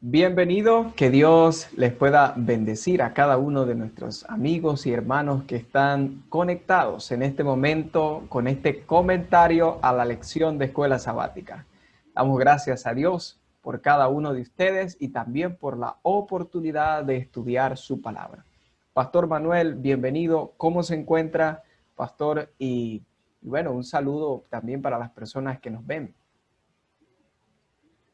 Bienvenido, que Dios les pueda bendecir a cada uno de nuestros amigos y hermanos que están conectados en este momento con este comentario a la lección de Escuela Sabática. Damos gracias a Dios por cada uno de ustedes y también por la oportunidad de estudiar su palabra. Pastor Manuel, bienvenido. ¿Cómo se encuentra, Pastor? Y bueno, un saludo también para las personas que nos ven.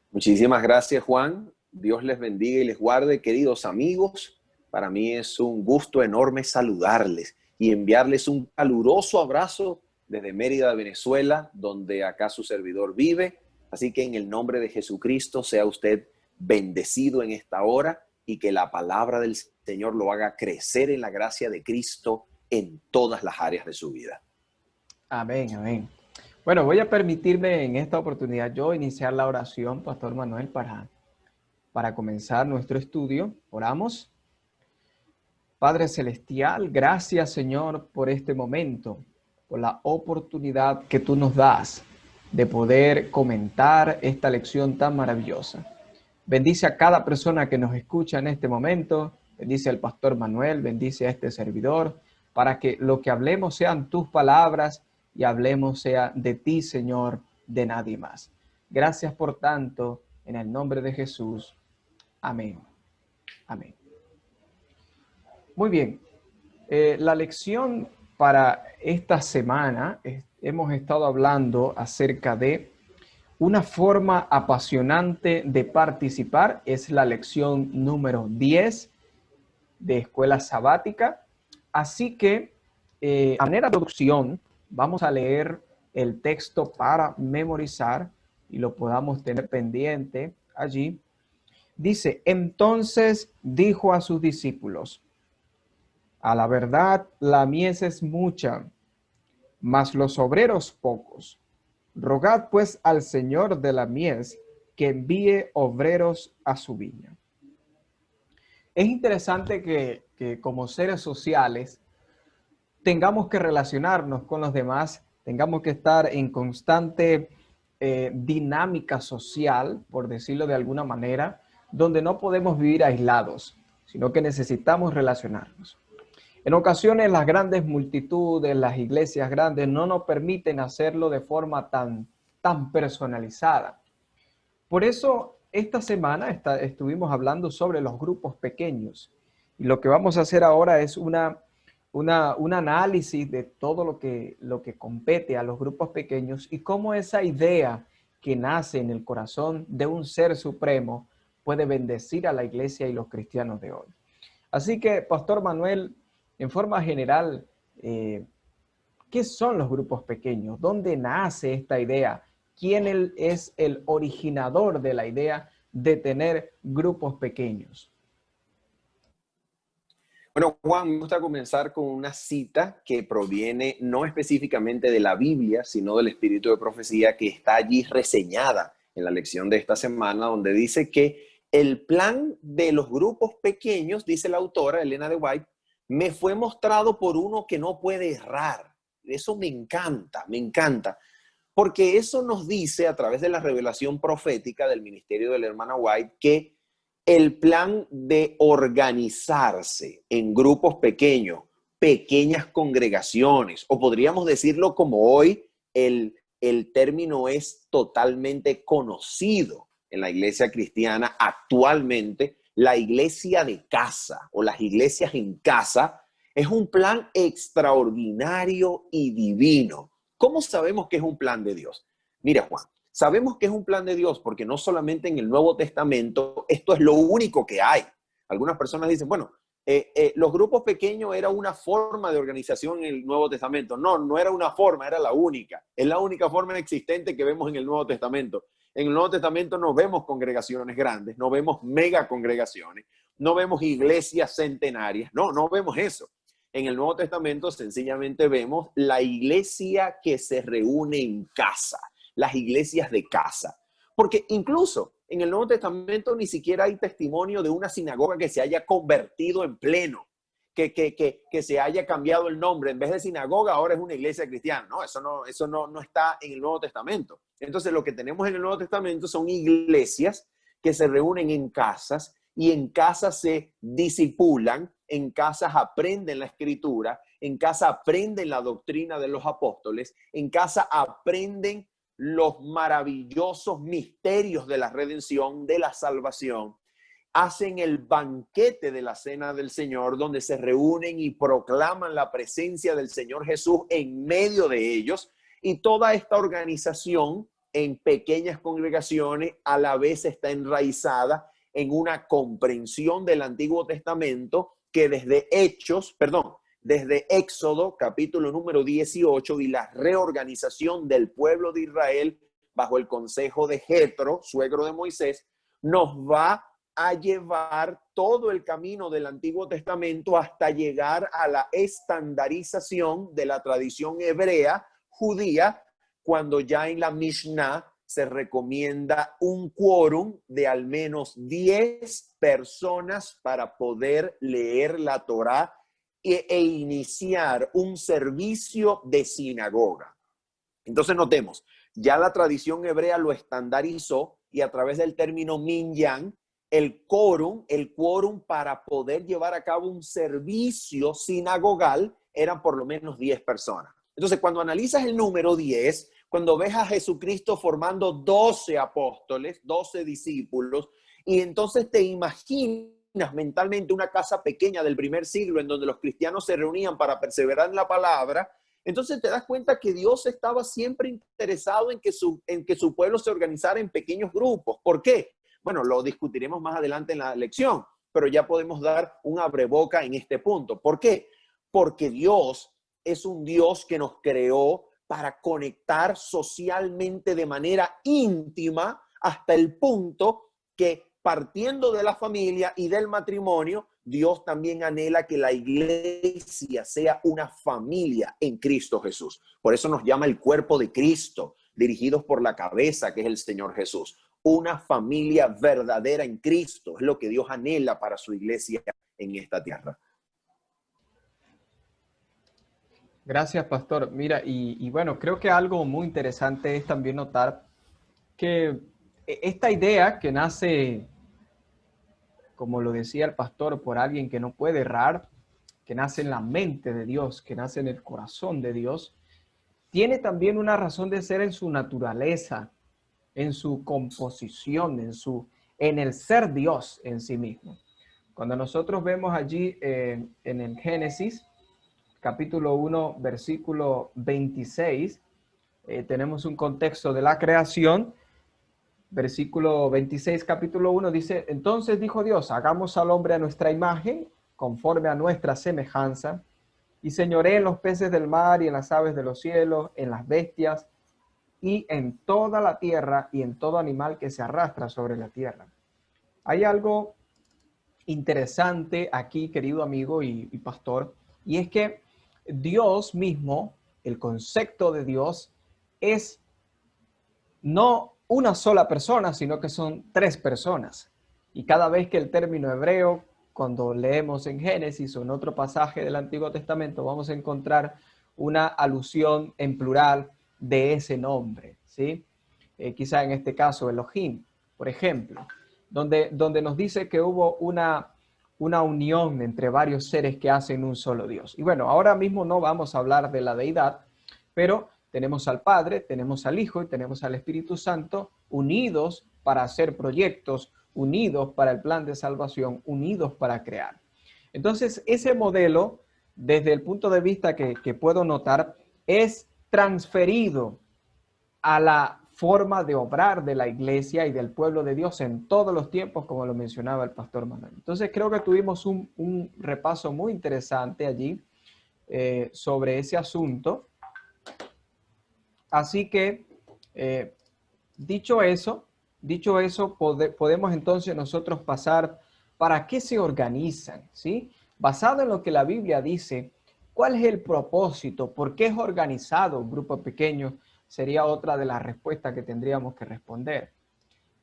Muchísimas gracias, Juan. Dios les bendiga y les guarde, queridos amigos. Para mí es un gusto enorme saludarles y enviarles un caluroso abrazo desde Mérida, Venezuela, donde acá su servidor vive. Así que en el nombre de Jesucristo sea usted bendecido en esta hora y que la palabra del Señor lo haga crecer en la gracia de Cristo en todas las áreas de su vida. Amén, amén. Bueno, voy a permitirme en esta oportunidad yo iniciar la oración, Pastor Manuel, para comenzar nuestro estudio. Oramos. Padre Celestial, gracias, Señor, por este momento, por la oportunidad que tú nos das de poder comentar esta lección tan maravillosa. Bendice a cada persona que nos escucha en este momento. Bendice al Pastor Manuel, bendice a este servidor, para que lo que hablemos sean tus palabras y hablemos sea de ti, Señor, de nadie más. Gracias por tanto, en el nombre de Jesús. Amén. Amén. Muy bien. La lección para esta semana hemos estado hablando acerca de una forma apasionante de participar. Es la lección número 10 de Escuela Sabática. Así que, a manera de introducción, vamos a leer el texto para memorizar y lo podamos tener pendiente allí. Dice, entonces dijo a sus discípulos, a la verdad la mies es mucha, mas los obreros pocos. Rogad pues al Señor de la mies que envíe obreros a su viña. Es interesante que como seres sociales tengamos que relacionarnos con los demás, tengamos que estar en constante dinámica social, por decirlo de alguna manera, donde no podemos vivir aislados, sino que necesitamos relacionarnos. En ocasiones las grandes multitudes, las iglesias grandes no nos permiten hacerlo de forma tan personalizada. Por eso esta semana estuvimos hablando sobre los grupos pequeños y lo que vamos a hacer ahora es un análisis de todo lo que compete a los grupos pequeños y cómo esa idea que nace en el corazón de un ser supremo puede bendecir a la iglesia y los cristianos de hoy. Así que, Pastor Manuel, en forma general, ¿qué son los grupos pequeños? ¿Dónde nace esta idea? ¿Quién es el originador de la idea de tener grupos pequeños? Bueno, Juan, me gusta comenzar con una cita que proviene no específicamente de la Biblia, sino del Espíritu de Profecía que está allí reseñada en la lección de esta semana, donde dice que el plan de los grupos pequeños, dice la autora Elena de White, me fue mostrado por uno que no puede errar. Eso me encanta, porque eso nos dice a través de la revelación profética del ministerio de la hermana White que el plan de organizarse en grupos pequeños, pequeñas congregaciones, o podríamos decirlo como hoy, el término es totalmente conocido en la iglesia cristiana actualmente, la iglesia de casa o las iglesias en casa, es un plan extraordinario y divino. ¿Cómo sabemos que es un plan de Dios? Mira, Juan, sabemos que es un plan de Dios porque no solamente en el Nuevo Testamento esto es lo único que hay. Algunas personas dicen, bueno, los grupos pequeños era una forma de organización en el Nuevo Testamento. No, no era una forma, era la única. Es la única forma existente que vemos en el Nuevo Testamento. En el Nuevo Testamento no vemos congregaciones grandes, no vemos mega congregaciones, no vemos iglesias centenarias, no vemos eso. En el Nuevo Testamento sencillamente vemos la iglesia que se reúne en casa, las iglesias de casa. Porque incluso en el Nuevo Testamento ni siquiera hay testimonio de una sinagoga que se haya convertido en pleno, que se haya cambiado el nombre. En vez de sinagoga, ahora es una iglesia cristiana. No, eso no está en el Nuevo Testamento. Entonces, lo que tenemos en el Nuevo Testamento son iglesias que se reúnen en casas y en casas se disipulan, en casas aprenden la escritura, en casa aprenden la doctrina de los apóstoles, en casa aprenden los maravillosos misterios de la redención, de la salvación. Hacen el banquete de la cena del Señor, donde se reúnen y proclaman la presencia del Señor Jesús en medio de ellos. Y toda esta organización en pequeñas congregaciones a la vez está enraizada en una comprensión del Antiguo Testamento que desde desde Éxodo, capítulo número 18, y la reorganización del pueblo de Israel bajo el consejo de Jetro, suegro de Moisés, nos va a llevar todo el camino del Antiguo Testamento hasta llegar a la estandarización de la tradición hebrea judía, cuando ya en la Mishnah se recomienda un quórum de al menos 10 personas para poder leer la Torá e iniciar un servicio de sinagoga. Entonces notemos, ya la tradición hebrea lo estandarizó y a través del término minyan, el quórum para poder llevar a cabo un servicio sinagogal eran por lo menos 10 personas. Entonces, cuando analizas el número 10, cuando ves a Jesucristo formando 12 apóstoles, 12 discípulos, y entonces te imaginas mentalmente una casa pequeña del primer siglo en donde los cristianos se reunían para perseverar en la palabra, entonces te das cuenta que Dios estaba siempre interesado en que su pueblo se organizara en pequeños grupos. ¿Por qué? Bueno, lo discutiremos más adelante en la lección, pero ya podemos dar un abreboca en este punto. ¿Por qué? Porque Dios es un Dios que nos creó para conectar socialmente de manera íntima hasta el punto que, partiendo de la familia y del matrimonio, Dios también anhela que la iglesia sea una familia en Cristo Jesús. Por eso nos llama el cuerpo de Cristo, dirigidos por la cabeza, que es el Señor Jesús. Una familia verdadera en Cristo es lo que Dios anhela para su iglesia en esta tierra. Gracias, pastor. Mira, y bueno, creo que algo muy interesante es también notar que esta idea que nace, como lo decía el pastor, por alguien que no puede errar, que nace en la mente de Dios, que nace en el corazón de Dios, tiene también una razón de ser en su naturaleza, en su composición, en el ser Dios en sí mismo. Cuando nosotros vemos allí en el Génesis, capítulo 1, versículo 26, tenemos un contexto de la creación. Versículo 26, capítulo 1 dice: entonces dijo Dios, hagamos al hombre a nuestra imagen, conforme a nuestra semejanza, y señoree en los peces del mar y en las aves de los cielos, en las bestias y en toda la tierra y en todo animal que se arrastra sobre la tierra. Hay algo interesante aquí, querido amigo y pastor, y es que Dios mismo, el concepto de Dios, es no una sola persona, sino que son tres personas. Y cada vez que el término hebreo, cuando leemos en Génesis o en otro pasaje del Antiguo Testamento, vamos a encontrar una alusión en plural de ese nombre, ¿sí? Quizá en este caso Elohim, por ejemplo, donde nos dice que hubo una unión entre varios seres que hacen un solo Dios. Y bueno, ahora mismo no vamos a hablar de la deidad, pero tenemos al Padre, tenemos al Hijo y tenemos al Espíritu Santo unidos para hacer proyectos, unidos para el plan de salvación, unidos para crear. Entonces, ese modelo, desde el punto de vista que puedo notar, es transferido a la forma de obrar de la iglesia y del pueblo de Dios en todos los tiempos, como lo mencionaba el pastor Manuel. Entonces, creo que tuvimos un repaso muy interesante allí sobre ese asunto. Así que, dicho eso, podemos entonces nosotros pasar para qué se organizan, ¿sí? Basado en lo que la Biblia dice, ¿cuál es el propósito? ¿Por qué es organizado un grupo pequeño? Sería otra de las respuestas que tendríamos que responder.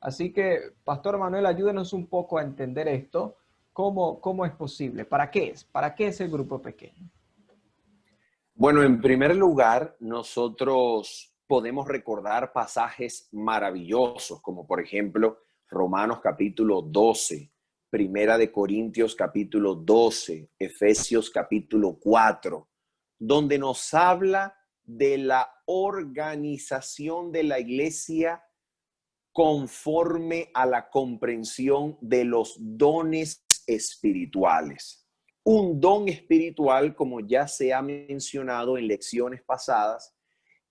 Así que, Pastor Manuel, ayúdenos un poco a entender esto. ¿Cómo es posible? ¿Para qué es? ¿Para qué es el grupo pequeño? Bueno, en primer lugar, nosotros podemos recordar pasajes maravillosos, como por ejemplo Romanos capítulo 12, Primera de Corintios capítulo 12, Efesios capítulo 4, donde nos habla de la organización de la iglesia conforme a la comprensión de los dones espirituales. Un don espiritual, como ya se ha mencionado en lecciones pasadas,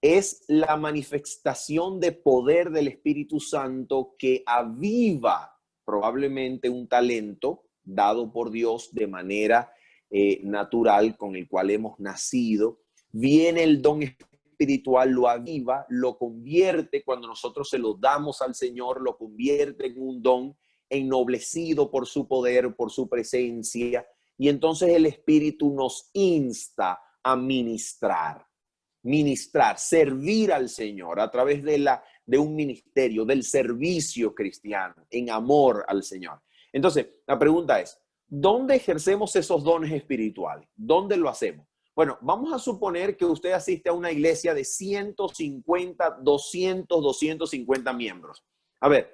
es la manifestación de poder del Espíritu Santo que aviva probablemente un talento dado por Dios de manera natural con el cual hemos nacido. Viene el don espiritual, lo aviva, lo convierte cuando nosotros se lo damos al Señor, lo convierte en un don ennoblecido por su poder, por su presencia. Y entonces el Espíritu nos insta a ministrar, servir al Señor a través de un ministerio, del servicio cristiano, en amor al Señor. Entonces, la pregunta es, ¿dónde ejercemos esos dones espirituales? ¿Dónde lo hacemos? Bueno, vamos a suponer que usted asiste a una iglesia de 150, 200, 250 miembros. A ver,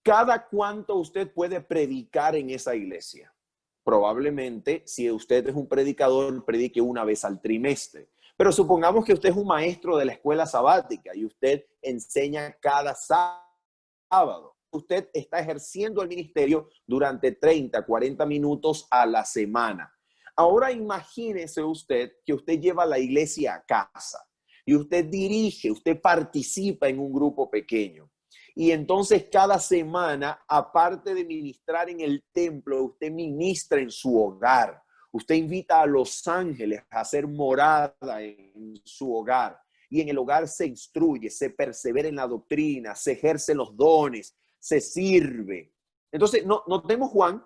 ¿cada cuánto usted puede predicar en esa iglesia? Probablemente, si usted es un predicador, predique una vez al trimestre. Pero supongamos que usted es un maestro de la escuela sabática y usted enseña cada sábado. Usted está ejerciendo el ministerio durante 30, 40 minutos a la semana. Ahora imagínese usted que usted lleva la iglesia a casa y usted dirige, usted participa en un grupo pequeño. Y entonces cada semana, aparte de ministrar en el templo, usted ministra en su hogar. Usted invita a los ángeles a hacer morada en su hogar. Y en el hogar se instruye, se persevera en la doctrina, se ejercen los dones, se sirve. Entonces, notemos, Juan,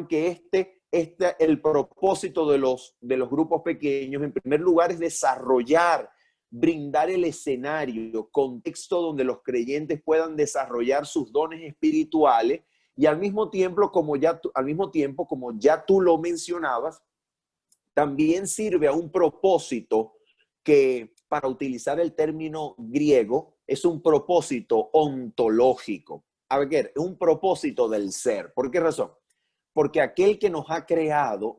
que el propósito de los grupos pequeños, en primer lugar, es desarrollar, brindar el escenario, contexto donde los creyentes puedan desarrollar sus dones espirituales y al mismo tiempo, como ya tú lo mencionabas, también sirve a un propósito que, para utilizar el término griego, es un propósito ontológico. A ver, es un propósito del ser. ¿Por qué razón? Porque aquel que nos ha creado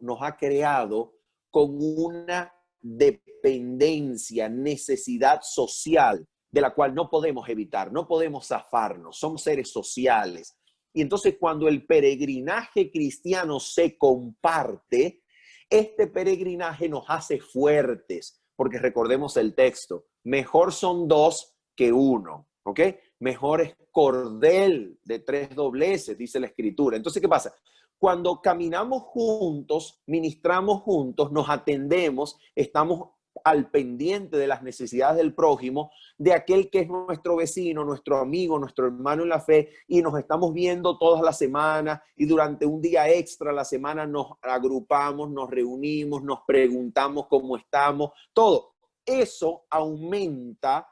con una dependencia, necesidad social, de la cual no podemos evitar, no podemos zafarnos, somos seres sociales. Y entonces cuando el peregrinaje cristiano se comparte, este peregrinaje nos hace fuertes, porque recordemos el texto, mejor son dos que uno, ¿ok? Mejor es cordel de 3 dobleces, dice la Escritura. Entonces, ¿qué pasa? Cuando caminamos juntos, ministramos juntos, nos atendemos, estamos al pendiente de las necesidades del prójimo, de aquel que es nuestro vecino, nuestro amigo, nuestro hermano en la fe, y nos estamos viendo todas las semanas y durante un día extra a la semana nos agrupamos, nos reunimos, nos preguntamos cómo estamos, todo. Eso aumenta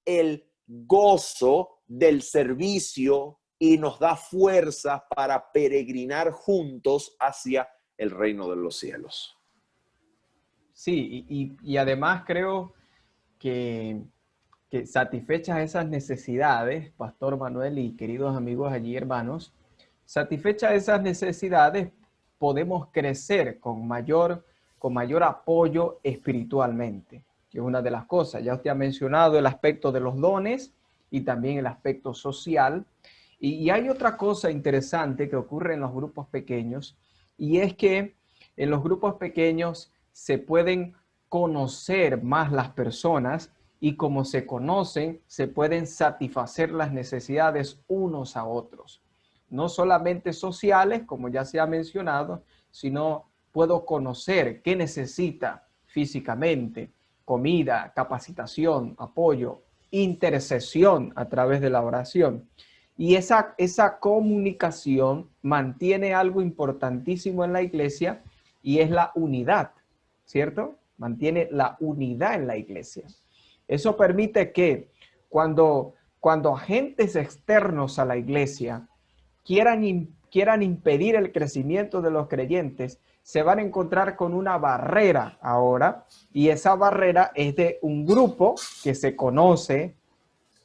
el gozo del servicio y nos da fuerza para peregrinar juntos hacia el reino de los cielos. Sí, y además creo que satisfechas esas necesidades, Pastor Manuel y queridos amigos allí, hermanos, satisfechas esas necesidades, podemos crecer con mayor apoyo espiritualmente, que es una de las cosas. Ya usted ha mencionado el aspecto de los dones y también el aspecto social. Y hay otra cosa interesante que ocurre en los grupos pequeños, y es que en los grupos pequeños se pueden conocer más las personas y como se conocen, se pueden satisfacer las necesidades unos a otros. No solamente sociales, como ya se ha mencionado, sino puedo conocer qué necesita físicamente, comida, capacitación, apoyo, intercesión a través de la oración. Y esa comunicación mantiene algo importantísimo en la iglesia y es la unidad, ¿cierto? Mantiene la unidad en la iglesia. Eso permite que cuando agentes externos a la iglesia quieran impedir el crecimiento de los creyentes, se van a encontrar con una barrera ahora, y esa barrera es de un grupo que se conoce,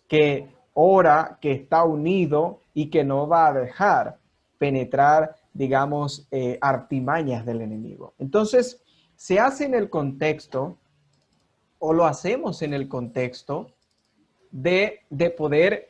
que ora que está unido y que no va a dejar penetrar, digamos, artimañas del enemigo. Entonces, se hace en el contexto, o lo hacemos en el contexto de poder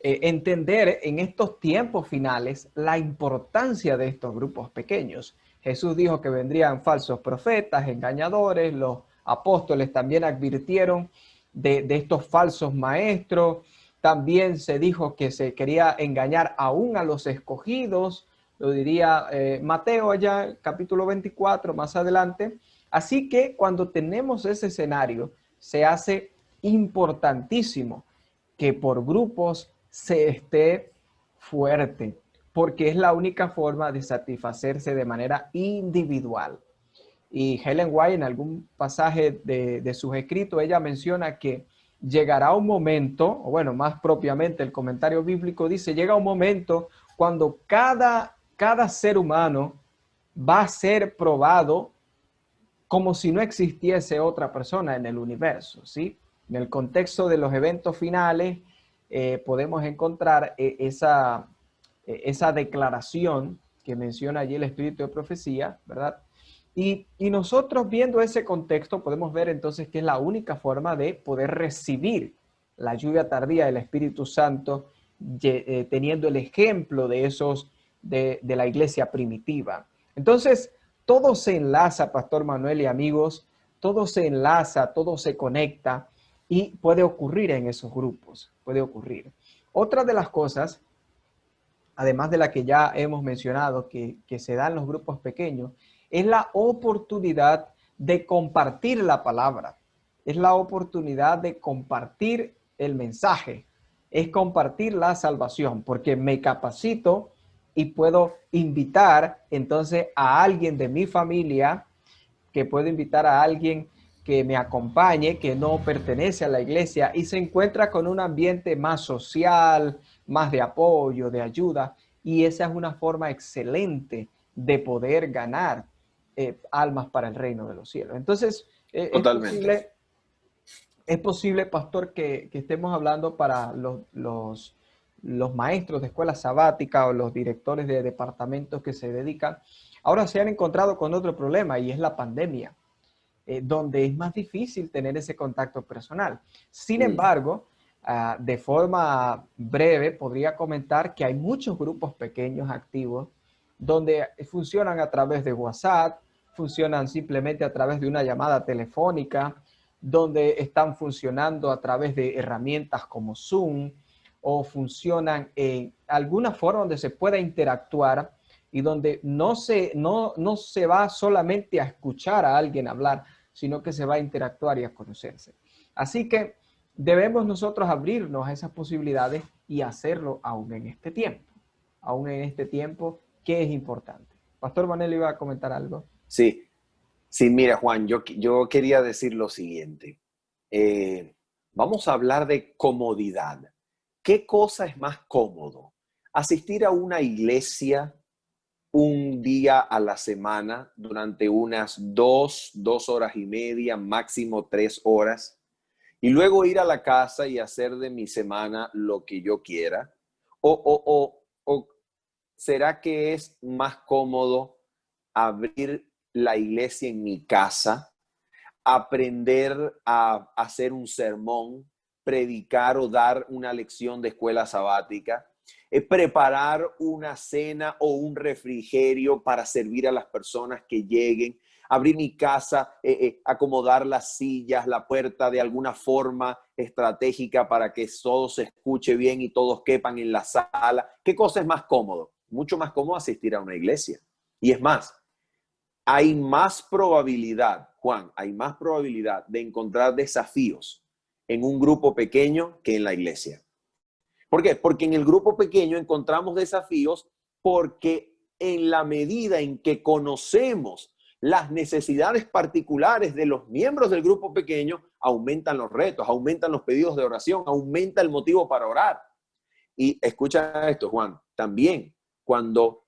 entender en estos tiempos finales la importancia de estos grupos pequeños. Jesús dijo que vendrían falsos profetas, engañadores, los apóstoles también advirtieron de estos falsos maestros, también se dijo que se quería engañar aún a los escogidos, lo diría Mateo allá, capítulo 24, más adelante. Así que cuando tenemos ese escenario, se hace importantísimo que por grupos se esté fuerte, porque es la única forma de satisfacerse de manera individual. Y Ellen White, en algún pasaje de sus escritos, ella menciona que llegará un momento, o bueno, más propiamente el comentario bíblico dice, llega un momento cuando cada ser humano va a ser probado como si no existiese otra persona en el universo, ¿sí? En el contexto de los eventos finales podemos encontrar esa declaración que menciona allí el espíritu de profecía, ¿verdad? Y nosotros viendo ese contexto podemos ver entonces que es la única forma de poder recibir la lluvia tardía del Espíritu Santo teniendo el ejemplo de esos de la iglesia primitiva. Entonces, todo se enlaza, Pastor Manuel y amigos, todo se enlaza, todo se conecta y puede ocurrir en esos grupos, puede ocurrir. Otra de las cosas, además de la que ya hemos mencionado, que se da en los grupos pequeños, es la oportunidad de compartir la palabra, es la oportunidad de compartir el mensaje, es compartir la salvación, porque me capacito y puedo invitar entonces a alguien de mi familia, que puedo invitar a alguien que me acompañe, que no pertenece a la iglesia y se encuentra con un ambiente más social, más de apoyo, de ayuda. Y esa es una forma excelente de poder ganar almas para el reino de los cielos. Entonces, Totalmente. es posible, pastor, que estemos hablando para los maestros de escuela sabática o los directores de departamentos que se dedican. Ahora se han encontrado con otro problema y es la pandemia, donde es más difícil tener ese contacto personal. Sin embargo, de forma breve podría comentar que hay muchos grupos pequeños activos donde funcionan a través de WhatsApp, funcionan simplemente a través de una llamada telefónica, donde están funcionando a través de herramientas como Zoom o funcionan en alguna forma donde se pueda interactuar y donde no se va solamente a escuchar a alguien hablar, sino que se va a interactuar y a conocerse. Así que debemos nosotros abrirnos a esas posibilidades y hacerlo aún en este tiempo que es importante. Pastor Manuel iba a comentar algo. Sí, sí, mira, Juan, yo quería decir lo siguiente. Vamos a hablar de comodidad. ¿Qué cosa es más cómodo? ¿Asistir a una iglesia un día a la semana durante unas 2 horas y media, máximo 3 horas, y luego ir a la casa y hacer de mi semana lo que yo quiera? ¿O será que es más cómodo abrir la iglesia en mi casa, aprender a hacer un sermón, predicar o dar una lección de escuela sabática, preparar una cena o un refrigerio para servir a las personas que lleguen, abrir mi casa, acomodar las sillas, la puerta de alguna forma estratégica para que todo se escuche bien y todos quepan en la sala? ¿Qué cosa es más cómodo? Mucho más cómodo asistir a una iglesia. Y es más, hay más probabilidad, Juan, hay más probabilidad de encontrar desafíos en un grupo pequeño que en la iglesia. ¿Por qué? Porque en el grupo pequeño encontramos desafíos porque en la medida en que conocemos las necesidades particulares de los miembros del grupo pequeño, aumentan los retos, aumentan los pedidos de oración, aumenta el motivo para orar. Y escucha esto, Juan, también cuando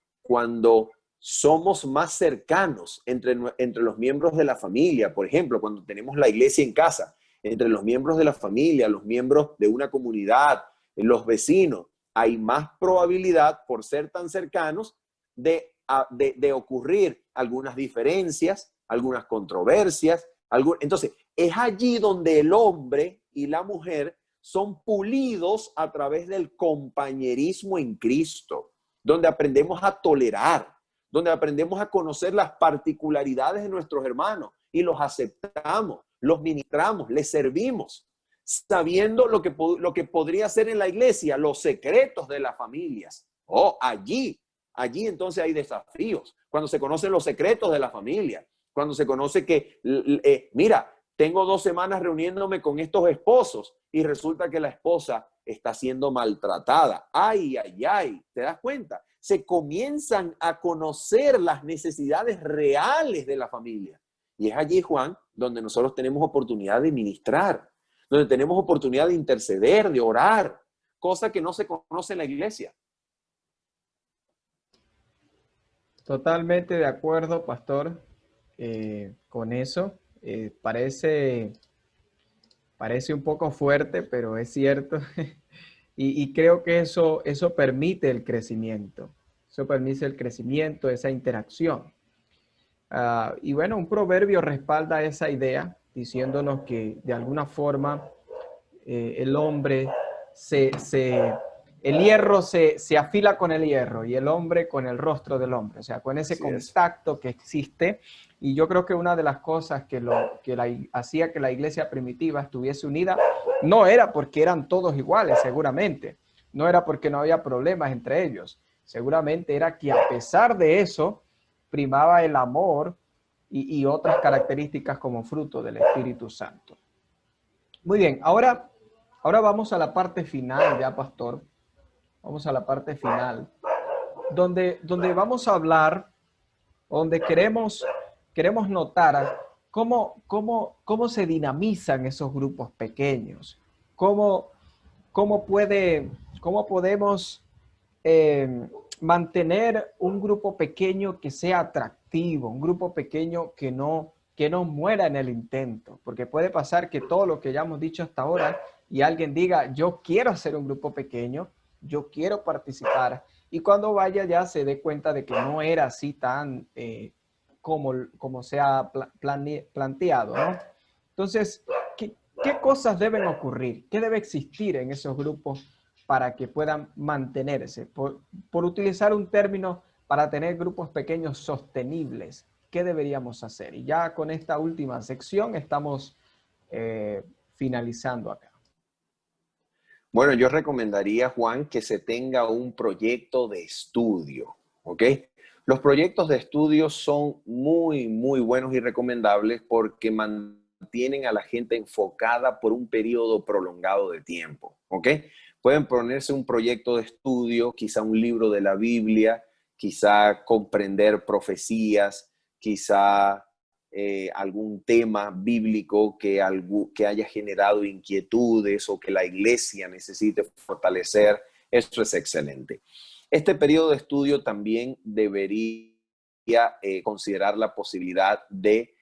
somos más cercanos entre los miembros de la familia, por ejemplo, cuando tenemos la iglesia en casa, entre los miembros de la familia, los miembros de una comunidad, los vecinos, hay más probabilidad, por ser tan cercanos, de ocurrir algunas diferencias, algunas controversias. Entonces, es allí donde el hombre y la mujer son pulidos a través del compañerismo en Cristo, donde aprendemos a tolerar, donde aprendemos a conocer las particularidades de nuestros hermanos y los aceptamos, los ministramos, les servimos, sabiendo lo que podría ser en la iglesia, los secretos de las familias. Allí entonces hay desafíos, cuando se conocen los secretos de la familia, cuando se conoce que, mira, tengo 2 semanas reuniéndome con estos esposos y resulta que la esposa está siendo maltratada. Ay, ¿te das cuenta? Se comienzan a conocer las necesidades reales de la familia. Y es allí, Juan, donde nosotros tenemos oportunidad de ministrar, donde tenemos oportunidad de interceder, de orar, cosa que no se conoce en la iglesia. Totalmente de acuerdo, pastor, con eso. Parece un poco fuerte, pero es cierto. y creo que eso permite el crecimiento. Eso permite el crecimiento, esa interacción. Y bueno, un proverbio respalda esa idea, diciéndonos que de alguna forma el hombre el hierro se afila con el hierro y el hombre con el rostro del hombre, o sea, con ese contacto que existe. Y yo creo que una de las cosas que hacía que la iglesia primitiva estuviese unida no era porque eran todos iguales, seguramente. No era porque no había problemas entre ellos. Seguramente era que a pesar de eso, primaba el amor y otras características como fruto del Espíritu Santo. Muy bien, ahora vamos a la parte final ya, pastor. Vamos a la parte final, donde vamos a hablar, donde queremos notar cómo se dinamizan esos grupos pequeños, cómo podemos mantener un grupo pequeño que sea atractivo, un grupo pequeño que no muera en el intento, porque puede pasar que todo lo que ya hemos dicho hasta ahora y alguien diga, yo quiero hacer un grupo pequeño, yo quiero participar, y cuando vaya ya se dé cuenta de que no era así tan como se ha planteado, ¿no? Entonces, ¿qué cosas deben ocurrir? ¿Qué debe existir en esos grupos para que puedan mantenerse? Por utilizar un término, para tener grupos pequeños sostenibles, ¿qué deberíamos hacer? Y ya con esta última sección estamos finalizando acá. Bueno, yo recomendaría, Juan, que se tenga un proyecto de estudio, ¿ok? Los proyectos de estudio son muy, muy buenos y recomendables porque mantienen a la gente enfocada por un periodo prolongado de tiempo, ¿ok? Pueden ponerse un proyecto de estudio, quizá un libro de la Biblia, quizá comprender profecías, quizá algún tema bíblico que haya generado inquietudes o que la iglesia necesite fortalecer. Eso es excelente. Este periodo de estudio también debería considerar la posibilidad de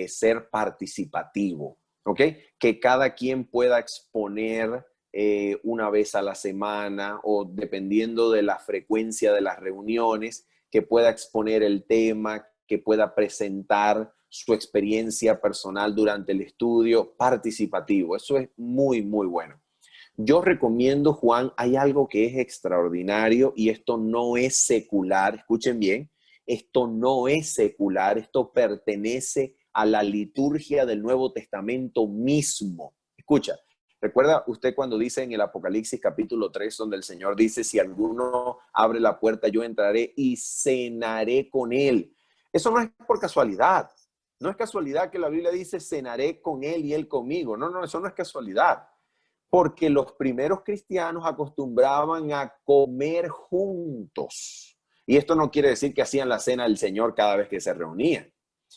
ser participativo, ¿ok? Que cada quien pueda exponer una vez a la semana o dependiendo de la frecuencia de las reuniones, que pueda exponer el tema, que pueda presentar su experiencia personal durante el estudio, participativo. Eso es muy, muy bueno. Yo recomiendo, Juan, hay algo que es extraordinario y esto no es secular, escuchen bien, esto no es secular, esto pertenece a la liturgia del Nuevo Testamento mismo. Escucha, ¿recuerda usted cuando dice en el Apocalipsis capítulo 3, donde el Señor dice, si alguno abre la puerta, yo entraré y cenaré con él? Eso no es por casualidad. No es casualidad que la Biblia dice, cenaré con él y él conmigo. No, eso no es casualidad. Porque los primeros cristianos acostumbraban a comer juntos. Y esto no quiere decir que hacían la cena del Señor cada vez que se reunían,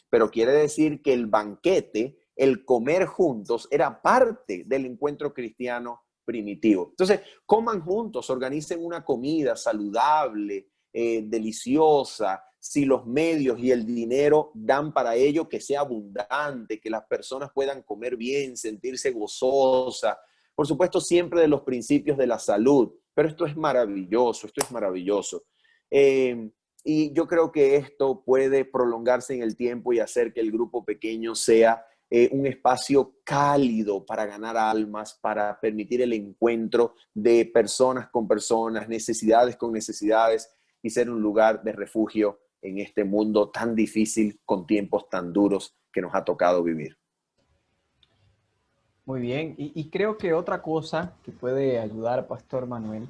pero quiere decir que el banquete, el comer juntos, era parte del encuentro cristiano primitivo. Entonces, coman juntos, organicen una comida saludable, deliciosa. Si los medios y el dinero dan para ello, que sea abundante, que las personas puedan comer bien, sentirse gozosas. Por supuesto, siempre de los principios de la salud, pero esto es maravilloso, esto es maravilloso. Y yo creo que esto puede prolongarse en el tiempo y hacer que el grupo pequeño sea un espacio cálido para ganar almas, para permitir el encuentro de personas con personas, necesidades con necesidades y ser un lugar de refugio en este mundo tan difícil con tiempos tan duros que nos ha tocado vivir. Muy bien, y creo que otra cosa que puede ayudar, Pastor Manuel,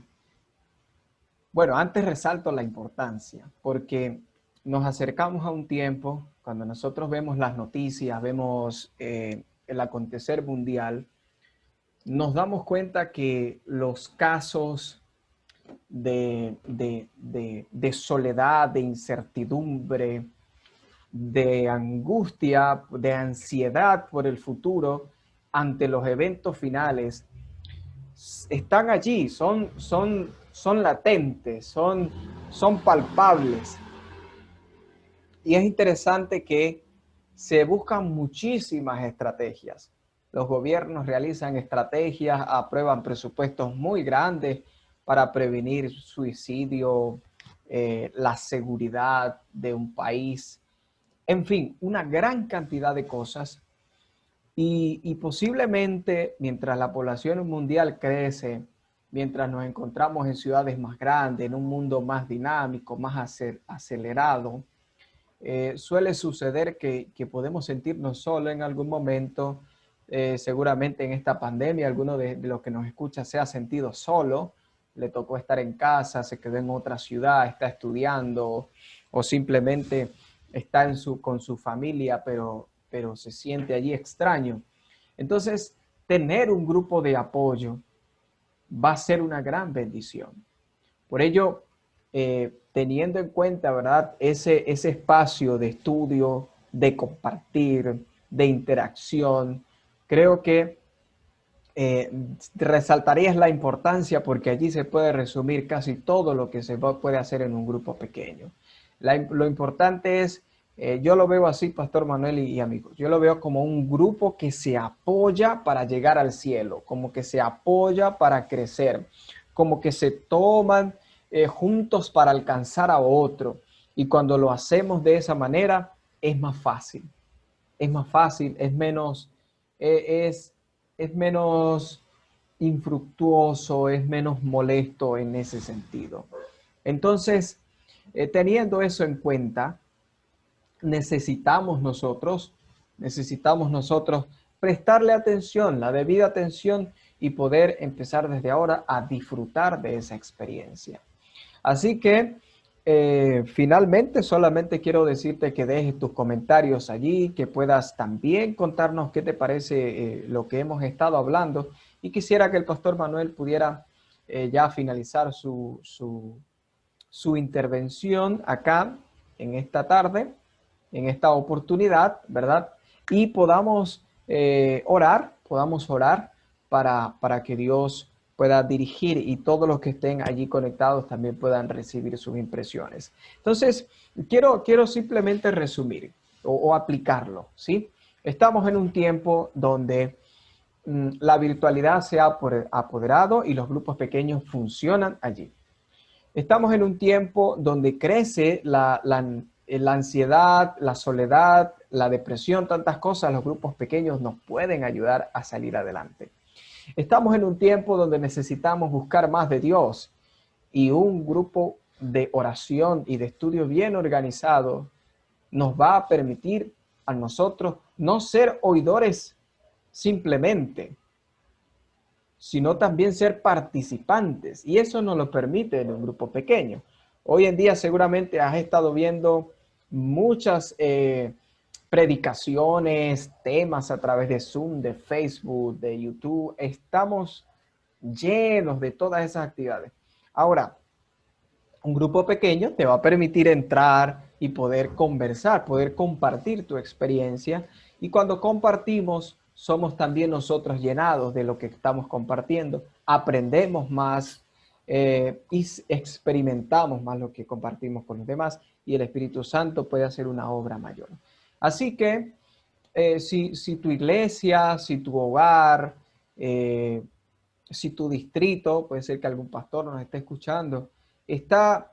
bueno, antes resalto la importancia, porque nos acercamos a un tiempo cuando nosotros vemos las noticias, vemos el acontecer mundial, nos damos cuenta que los casos de soledad, de incertidumbre, de angustia, de ansiedad por el futuro ante los eventos finales, están allí, son latentes, son palpables. Y es interesante que se buscan muchísimas estrategias. Los gobiernos realizan estrategias, aprueban presupuestos muy grandes para prevenir suicidio, la seguridad de un país, en fin, una gran cantidad de cosas. Y posiblemente mientras la población mundial crece, mientras nos encontramos en ciudades más grandes, en un mundo más dinámico, más acelerado, suele suceder que podemos sentirnos solos en algún momento. Seguramente en esta pandemia alguno de los que nos escucha se ha sentido solo, le tocó estar en casa, se quedó en otra ciudad, está estudiando o simplemente está con su familia, pero se siente allí extraño. Entonces, tener un grupo de apoyo va a ser una gran bendición. Por ello, teniendo en cuenta, ¿verdad? Ese espacio de estudio, de compartir, de interacción, creo que resaltarías la importancia porque allí se puede resumir casi todo lo que se puede hacer en un grupo pequeño. Lo importante es, yo lo veo así, Pastor Manuel y amigos, yo lo veo como un grupo que se apoya para llegar al cielo, como que se apoya para crecer, como que se toman juntos para alcanzar a otro. Y cuando lo hacemos de esa manera, es más fácil, es menos infructuoso, es menos molesto en ese sentido. Entonces, teniendo eso en cuenta, necesitamos nosotros prestarle atención, la debida atención y poder empezar desde ahora a disfrutar de esa experiencia. Así que finalmente solamente quiero decirte que dejes tus comentarios allí, que puedas también contarnos qué te parece lo que hemos estado hablando y quisiera que el Pastor Manuel pudiera ya finalizar su intervención acá en esta tarde, en esta oportunidad, ¿verdad? Y podamos podamos orar para que Dios pueda dirigir y todos los que estén allí conectados también puedan recibir sus impresiones. Entonces, quiero simplemente resumir o aplicarlo, ¿sí? Estamos en un tiempo donde la virtualidad se ha apoderado y los grupos pequeños funcionan allí. Estamos en un tiempo donde crece la ansiedad, la soledad, la depresión, tantas cosas. Los grupos pequeños nos pueden ayudar a salir adelante. Estamos en un tiempo donde necesitamos buscar más de Dios y un grupo de oración y de estudio bien organizado nos va a permitir a nosotros no ser oidores simplemente, sino también ser participantes. Y eso nos lo permite en un grupo pequeño. Hoy en día seguramente has estado viendo muchas predicaciones, temas a través de Zoom, de Facebook, de YouTube. Estamos llenos de todas esas actividades. Ahora, un grupo pequeño te va a permitir entrar y poder conversar, poder compartir tu experiencia. Y cuando compartimos, somos también nosotros llenados de lo que estamos compartiendo. Aprendemos más y experimentamos más lo que compartimos con los demás. Y el Espíritu Santo puede hacer una obra mayor. Así que si tu iglesia, si tu hogar si tu distrito, puede ser que algún pastor nos esté escuchando, está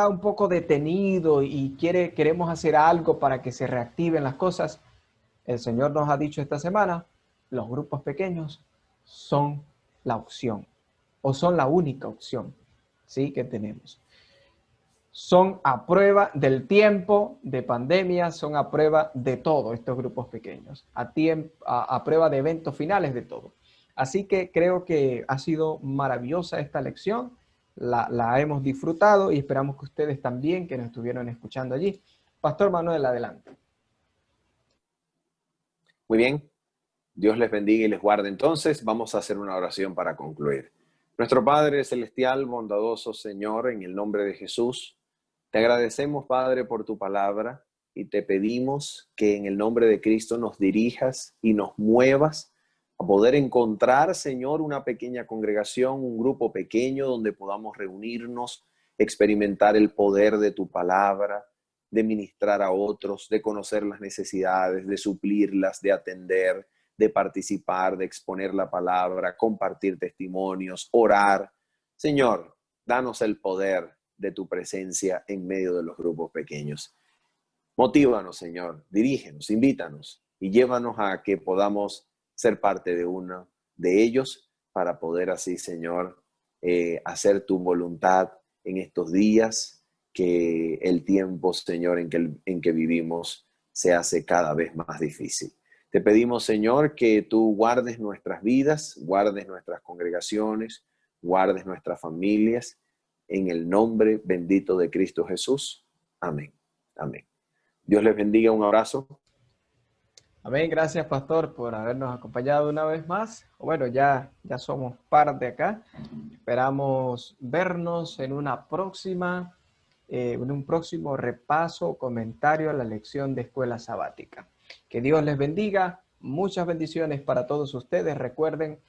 un poco detenido y queremos hacer algo para que se reactiven las cosas, el Señor nos ha dicho esta semana, los grupos pequeños son la opción o son la única opción, ¿sí?, que tenemos. Son a prueba del tiempo de pandemia, son a prueba de todo estos grupos pequeños, a prueba de eventos finales de todo. Así que creo que ha sido maravillosa esta lección, la hemos disfrutado y esperamos que ustedes también, que nos estuvieron escuchando allí. Pastor Manuel, adelante. Muy bien, Dios les bendiga y les guarde. Entonces, vamos a hacer una oración para concluir. Nuestro Padre Celestial, bondadoso Señor, en el nombre de Jesús, te agradecemos, Padre, por tu palabra y te pedimos que en el nombre de Cristo nos dirijas y nos muevas a poder encontrar, Señor, una pequeña congregación, un grupo pequeño donde podamos reunirnos, experimentar el poder de tu palabra, de ministrar a otros, de conocer las necesidades, de suplirlas, de atender, de participar, de exponer la palabra, compartir testimonios, orar. Señor, danos el poder de tu presencia en medio de los grupos pequeños. Motívanos, Señor, dirígenos, invítanos y llévanos a que podamos ser parte de uno de ellos para poder así, Señor, hacer tu voluntad en estos días, que el tiempo, Señor, en que vivimos se hace cada vez más difícil. Te pedimos, Señor, que tú guardes nuestras vidas, guardes nuestras congregaciones, guardes nuestras familias, en el nombre bendito de Cristo Jesús. Amén. Amén. Dios les bendiga. Un abrazo. Amén. Gracias, pastor, por habernos acompañado una vez más. Bueno, ya somos parte acá. Esperamos vernos en una próxima, en un próximo repaso o comentario a la lección de escuela sabática. Que Dios les bendiga. Muchas bendiciones para todos ustedes. Recuerden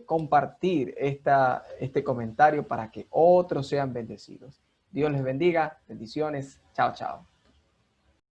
compartir este comentario para que otros sean bendecidos. Dios les bendiga. Bendiciones. Chao, chao.